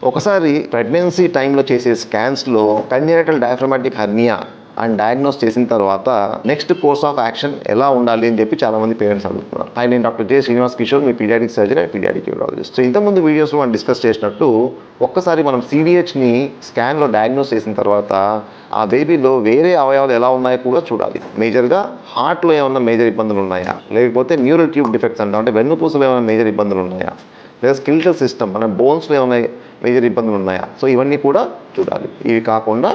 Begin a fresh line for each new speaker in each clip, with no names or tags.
ఒకసారి ప్రెగ్నెన్సీ టైంలో చేసే స్కాన్స్లో congenital diaphragmatic hernia and diagnose చేసిన తర్వాత నెక్స్ట్ కోర్స్ ఆఫ్ యాక్షన్ ఎలా ఉండాలి అని చెప్పి చాలా మంది పేరెంట్స్ అడుగుతున్నారు. నేను doctor J Srinivas Kishore, me paediatric surgeon and paediatric urologist. So ఇంతకుముందు వీడియోస్లో మనం డిస్కస్ చేసినట్టు ఒక్కసారి మనం సిడిహెచ్ని స్కాన్లో డయాగ్నోస్ చేసిన తర్వాత ఆ బేబీలో వేరే అవయవాలు ఎలా ఉన్నాయో కూడా చూడాలి. మేజర్గా హార్ట్లో ఏమైనా మేజర్ ఇబ్బందులు ఉన్నాయా, లేకపోతే న్యూరల్ ట్యూబ్ డిఫెక్ట్స్ అంటాం, అంటే వెన్నుపూసలో ఏమైనా మేజర్ ఇబ్బందులు ఉన్నాయా, లేదా స్కెలిటల్ సిస్టమ్ మన బోన్స్లో ఏమైనా మేజర్ ఇబ్బందులు ఉన్నాయా, సో ఇవన్నీ కూడా చూడాలి. ఇవి కాకుండా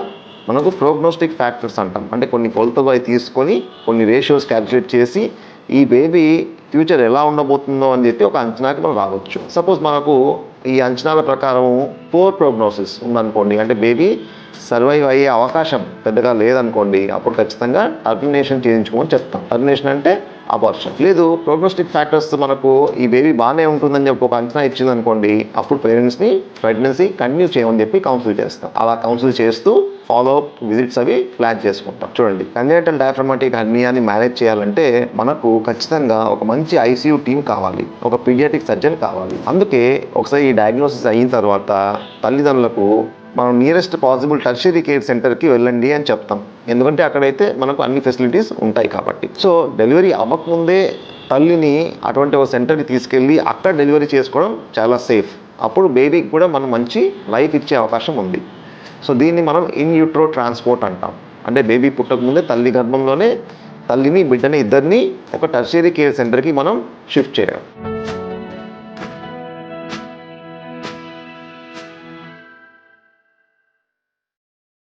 మనకు ప్రోగ్నోస్టిక్ ఫ్యాక్టర్స్ అంటాం, అంటే కొన్ని కొలతలు అవి తీసుకొని కొన్ని రేషియోస్ క్యాల్కులేట్ చేసి ఈ బేబీ ఫ్యూచర్ ఎలా ఉండబోతుందో అని చెప్పి ఒక అంచనాకి మనం రావచ్చు. సపోజ్ మనకు ఈ అంచనాల ప్రకారం పోర్ ప్రోగ్నోసిస్ ఉందనుకోండి, అంటే బేబీ సర్వైవ్ అయ్యే అవకాశం పెద్దగా లేదనుకోండి, అప్పుడు ఖచ్చితంగా టర్మినేషన్ చేయించుకోమని చెప్తాం. టర్మినేషన్ అంటే అబార్షన్. లేదు ప్రోగ్నోస్టిక్ ఫ్యాక్టర్స్ మనకు ఈ బేబీ బాగానే ఉంటుందని చెప్పి ఒక అంచనా ఇచ్చింది అనుకోండి, అప్పుడు పేరెంట్స్ని ప్రెగ్నెన్సీ కంటిన్యూ చేయమని చెప్పి కౌన్సిల్ చేస్తాం. అలా కౌన్సిల్ చేస్తూ ఫాలో అప్ విజిట్స్ అవి ప్లాన్ చేసుకుంటాం. చూడండి, కంజెనిటల్ డయాఫ్రమాటిక్ హెర్నియాని మేనేజ్ చేయాలంటే మనకు ఖచ్చితంగా ఒక మంచి ఐసీయూ టీమ్ కావాలి, ఒక పీడియాటిక్ సర్జన్ కావాలి. అందుకే ఒకసారి ఈ డయాగ్నోసిస్ అయిన తర్వాత తల్లిదండ్రులకు మనం నియరెస్ట్ పాసిబుల్ టెర్షియరీ కేర్ సెంటర్కి వెళ్ళండి అని చెప్తాం. ఎందుకంటే అక్కడైతే మనకు అన్ని ఫెసిలిటీస్ ఉంటాయి కాబట్టి. సో డెలివరీ అవ్వకముందే తల్లిని అటువంటి ఒక సెంటర్కి తీసుకెళ్ళి అక్కడ డెలివరీ చేసుకోవడం చాలా సేఫ్. అప్పుడు బేబీకి కూడా మనం మంచి లైఫ్ ఇచ్చే అవకాశం ఉంది. సో దీన్ని మనం ఇన్ యూట్రో ట్రాన్స్పోర్ట్ అంటాం. అంటే బేబీ పుట్టకముందే తల్లి గర్భంలోనే తల్లిని బిడ్డని ఇద్దరిని ఒక టెర్షియరీ కేర్ సెంటర్కి మనం షిఫ్ట్ చేయాలి.